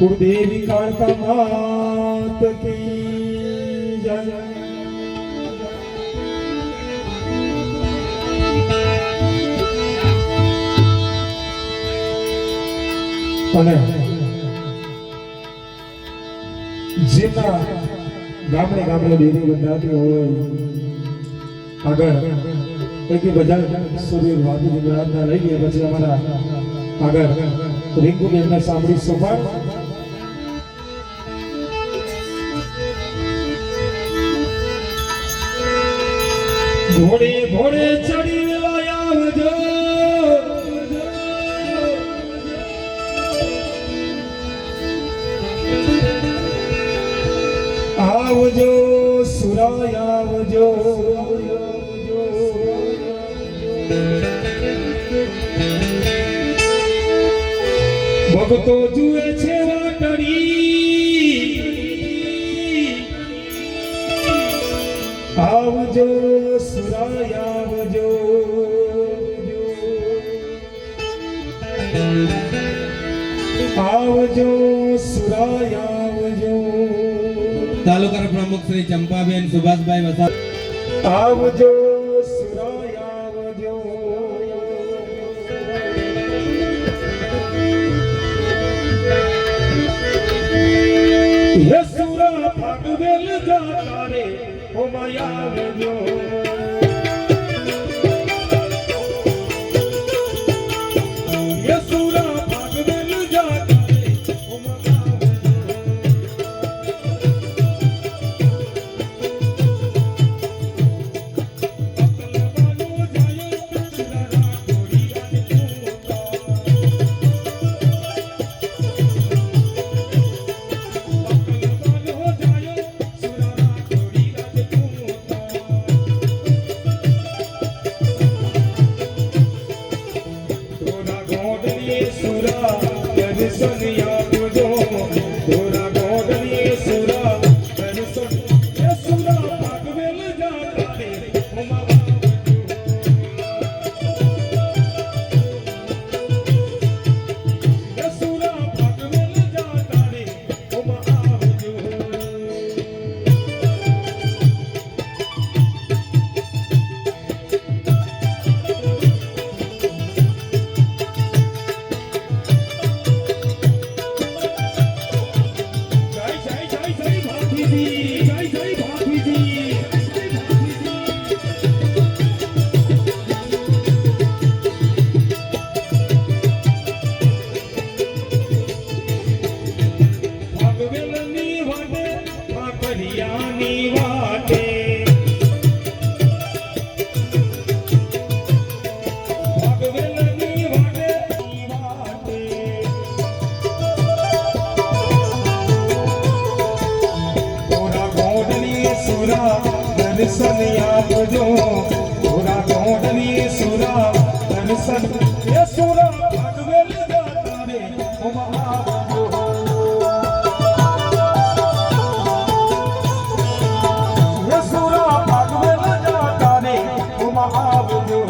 कुलदेवी कालका मात की जय। અને જેના ગામડે ગામડે ડેરી બંધાતી હોય આગળ એક બધા સૂર્ય વાદુ ગુજરાતના લઈ ગયા પછી અમારા આગળ રિંકુબેનને સાંભળી સોપાન ઘોડે ઘોડે ચડી વેલા આવજો આવજો સુરાય આવજો ભક્તો જુએ છે વાટડી આવજો સુરાય આવજો આવજો સુરાય આવજો। તાલુકા પ્રમુખ શ્રી ચંપાબેન સુભાષભાઈ વસા આવજો સુરાય આવજો। હે સુરા ભાગવેલ જાતા રે ઓ માયા આવજો। હે સુરા ભાગવેલ જાતા રે ઓ માયા દર્શન આપજો થોડા ગોંડલી સુરા દર્શન એ સુરા ભાગવેલ જાતા રે ઓ મહાદેવ। એ સુરા ભાગવેલ જાતા રે ઓ મહાદેવ।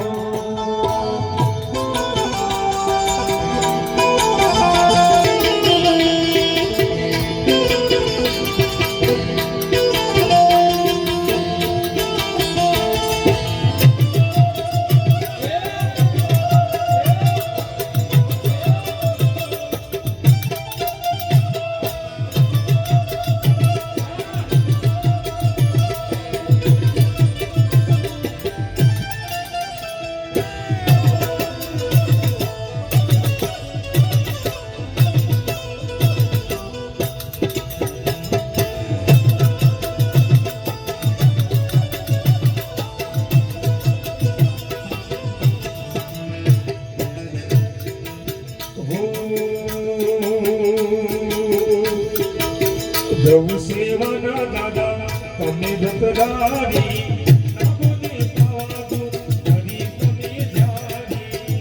પ્રભુ સેવાના દાદા તમે જતરારી નામોને પાવાજો હરી તમે જારી।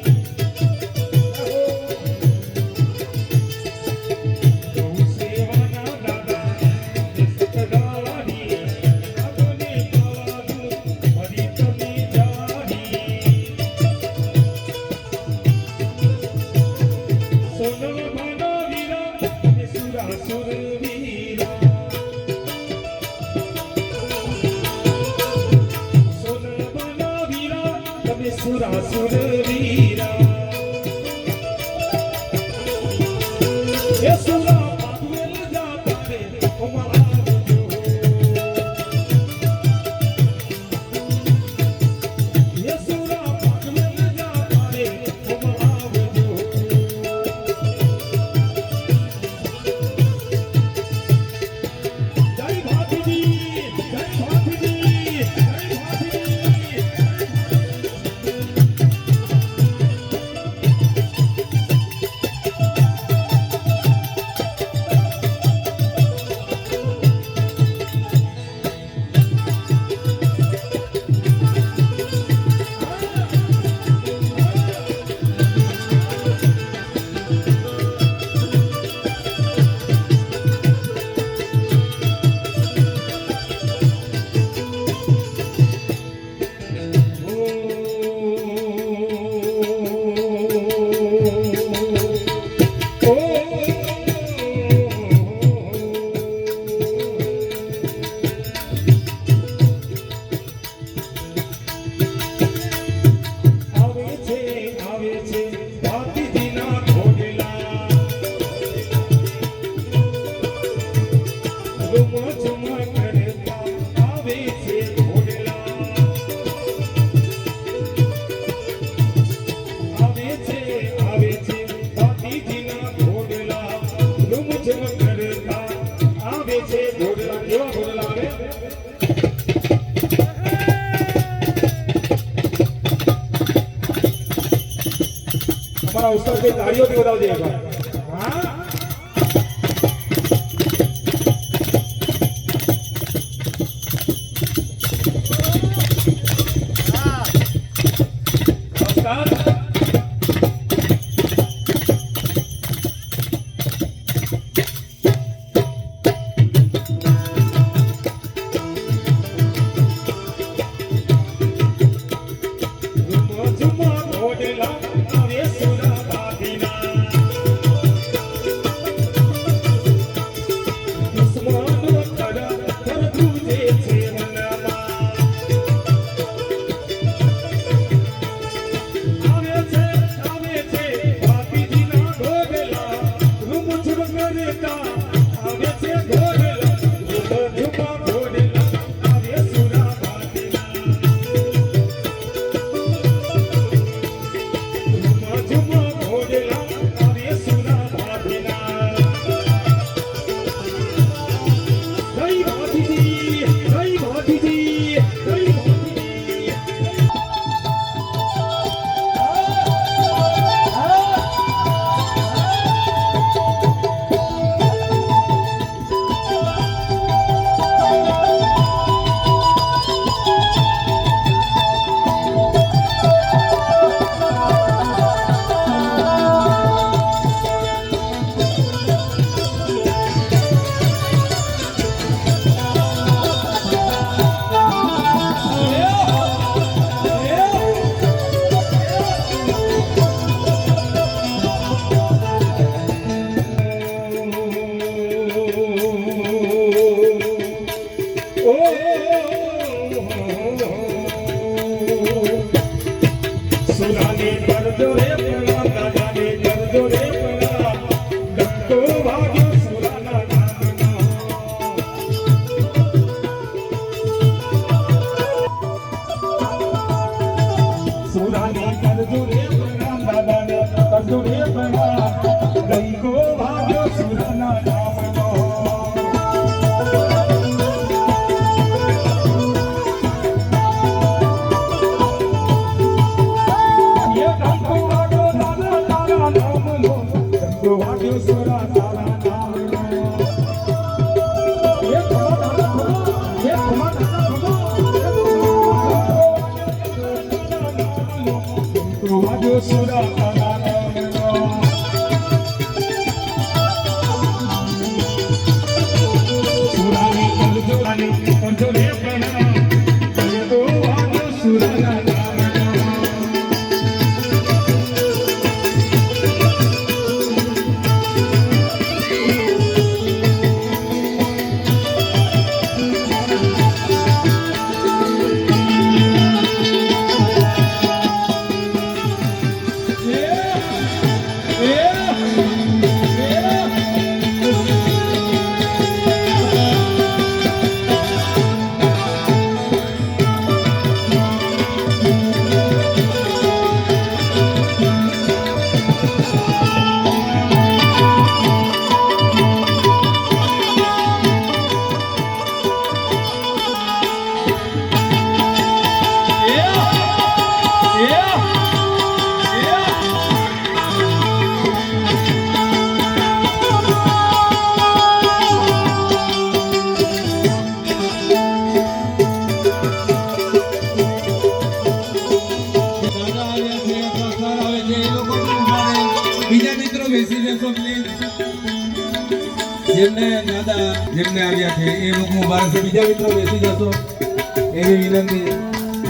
પ્રભુ સેવાના દાદા તમે જતરારી નામોને પાવાજો હરી તમે જારી। સોનલ ભાના વીરા સુરવીરા સોનબના વીરા તમે સુરાસુર વીરા એ સુરા પાગવેલ જાતા રે ઓમાં આવજો એ સુરા પાગવેલ જાતા રે ઓમાં આવજો જય ભાતીજી જય ભાતીજી જય ભાતીજી આવે છે ભાતીજીના ઘોડલા રૂમ ઝુમ કરતા આવે છે ઘોડલા આવે છે ભાતીજીના ઘોડલા રૂમ ઝુમ કરતા આવે છે ઘોડલા કેવા ઘોડલા આવે हमारा उत्सव के तालियों की बजाओ दिएगा हाँ नमस्कार झुमा घोड़ला આવે સુરા ભાતીના દુશ્મનો કર દૂજે છે મનમાં આવે છે ભાતીજીના ઘોડલા રૂમ ઝુમ કરતા આવે છે ઘોડલા રૂમ ઝુમા ઘોડલા આવે સુરા ભાતીના ઝુમા ઘોડલા આવે સુરા ભાતીના જય ભાતીજી જય ભાતીજી જય ભાતીજી સુરાને કરજો રે પણા દાદાને કરજો રે પણા ડંકો વાગ્યો સુરાના નામનો સુરાને કરજો રે પણા દાદાને કરજો રે પણા ડંકો વાગ્યો સુરાના નામનો વાગ્યો સુરા તારા નામનો એક વાગ્યો સુરા તારા નામનો સુરાની કરજો રે પ્રણામ તો વાગ્યો સુરાના નામનો પ્લીઝ જેમને દાદા જેમને આવ્યા છે એ લોકો ઉભા રહેશે, બીજા મિત્રો બેસી જશો એવી વિનંતી છે.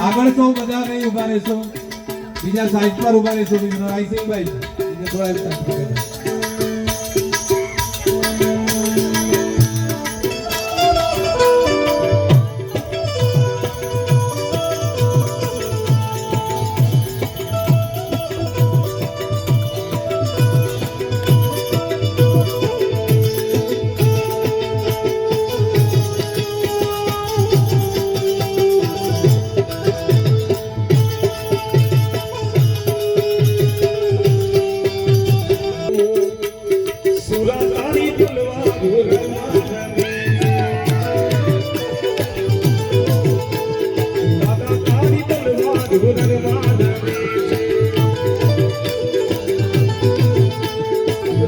આગળ સૌ બધા નહીં ઉભા રહેશો, બીજા સાઈડ પર ઉભા રહેશો મિત્રો. આઈસિંગભાઈ થોડા સુરાતારી તલવાર રણમારમે દાદા તારી તલવાર રણમારમે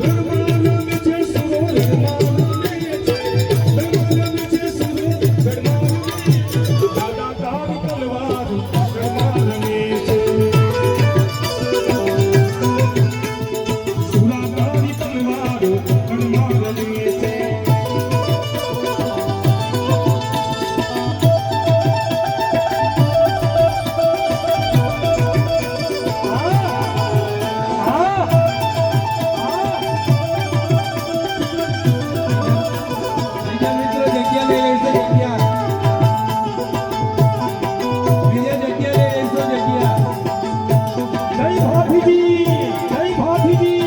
રણમારમે છે સુરો રણમારમે છે રણમારમે છે સુરો રણમારમે દાદા તારી તલવાર રણમારમે છે સુરાતારી તલવાર રણમારમે છે બીજા મિત્રો જગ્યા લઈ લેશો, જગ્યા બીજા જગ્યા લઈ લેશો, જગ્યા. જય ભાભીજી જય ભાભીજી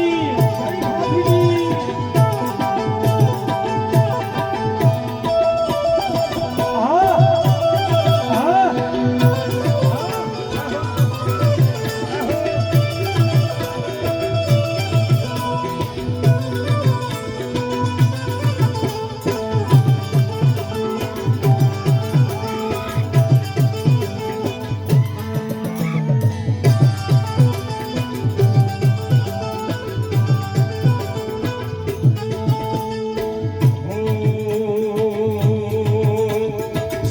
જય ભાભીજી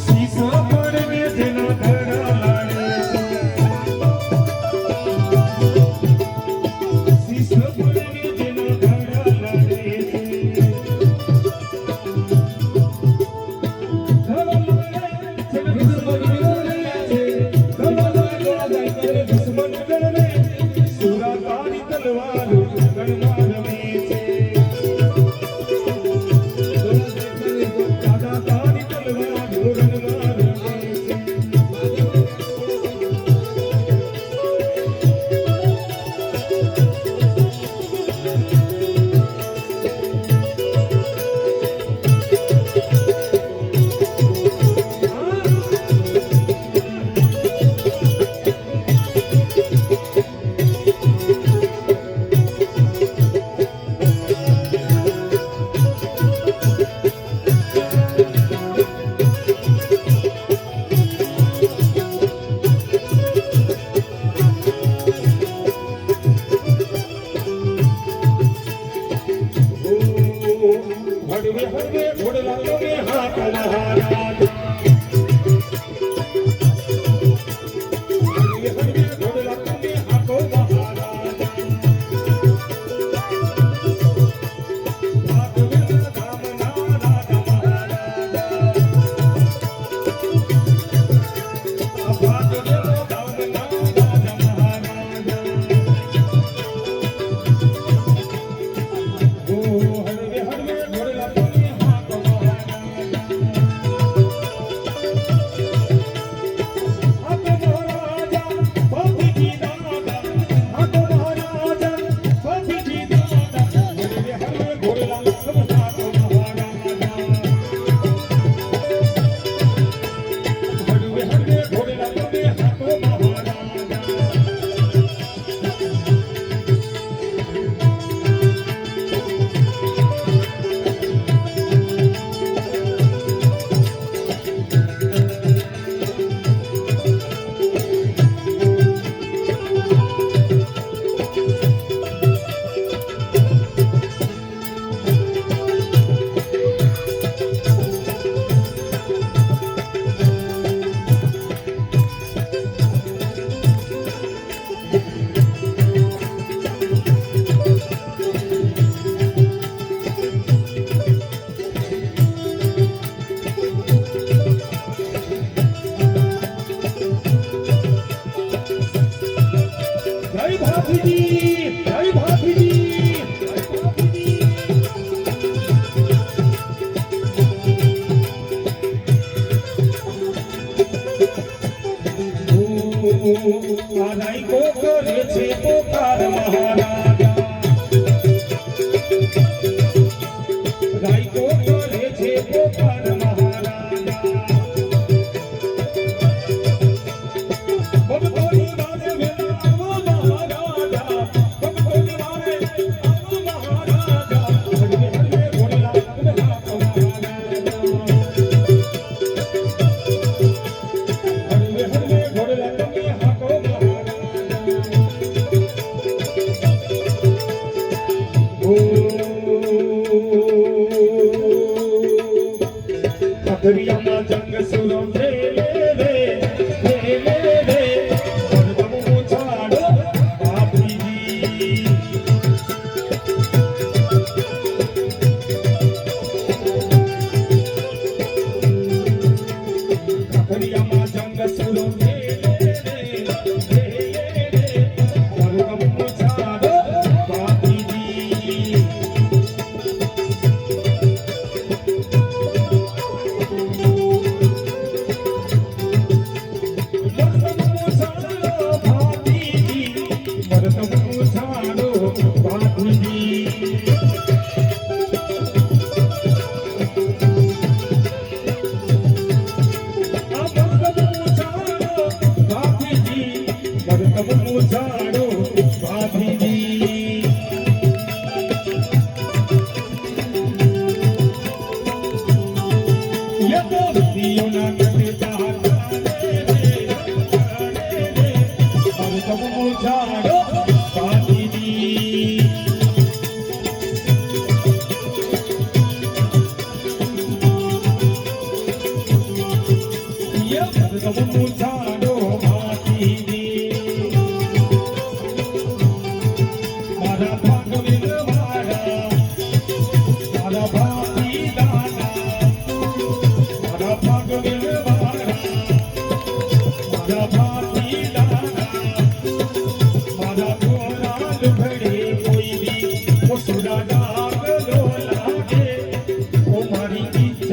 શીશા પડને જેના ઘડા લાડે શીશા પડને જેના ઘડા લાડે દુશ્મન કરને સુરાતારી તલવાર રણમારમે છે દાદા તારી તલવાર રણમારમે છે હળવે હળવે ઘોડલા તમે હાથ લહારા હળવે હળવે ઘોડલા તમે હાથો બહારા ભાગવેલા ધામના રાજા મહારાજા ભાગવેલા ધામના રાજા મહારાજા હળવે હળવે ઘોડલા તમે હાથો બહારા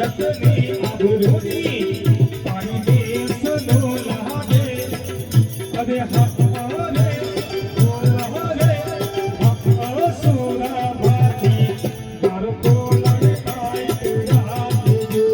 જગની આબરૂની પાણી દેશનો લાગે અરે હરે બોલાવે અસુરા ભાતી મારો બોલાવે આય રાખજો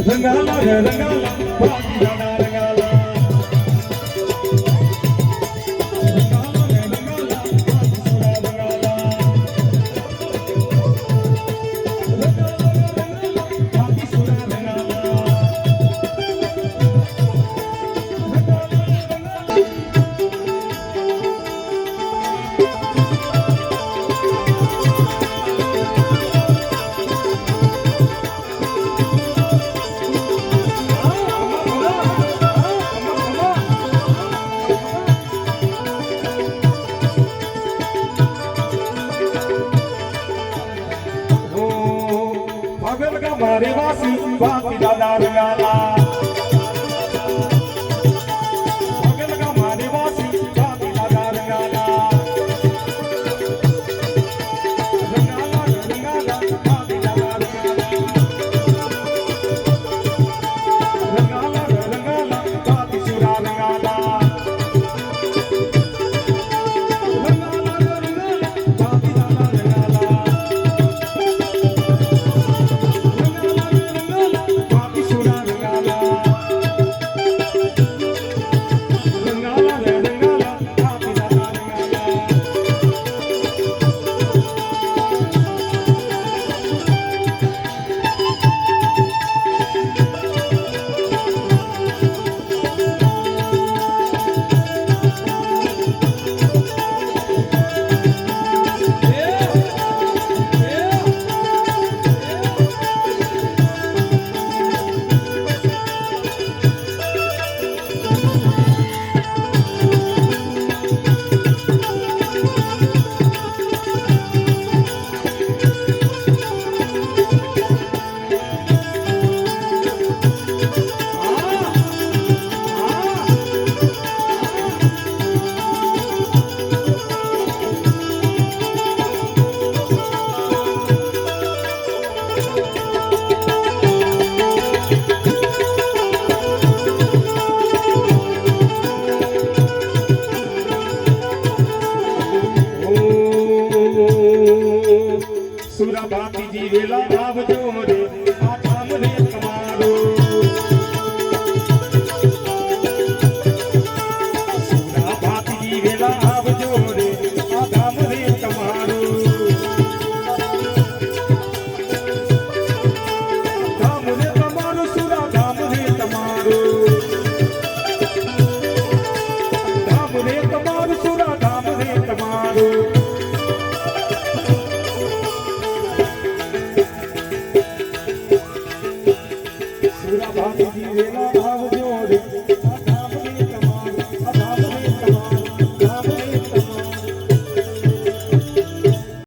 રંગાલા રંગાલા ભાગીદાના રંગાલા રંગાલા રંગાલા ભાગીસુરા રંગાલા રંગાલા ભાગીસુરા રંગાલા મારે વાસી વાસી દાદા રંગાલા ભગલગા મારે વાસી વાસી દાદા રંગાલા રંગાલા રંગાલા વાસી દાદા રંગાલા રંગાલા રંગાલા વાસી સુરા રંગાલા રંગાલા રંગાલા વાસી દાદા રંગાલા સુરાભાતીજી વેલા આવજો રે આ ઠામ રે તમારો સુરાભાતીજી વેલા આવજો રે આ ઠામ રે તમારો ઠામ રે તમારો સુરા ઠામ રે પૂરા ભાતીજી વેલા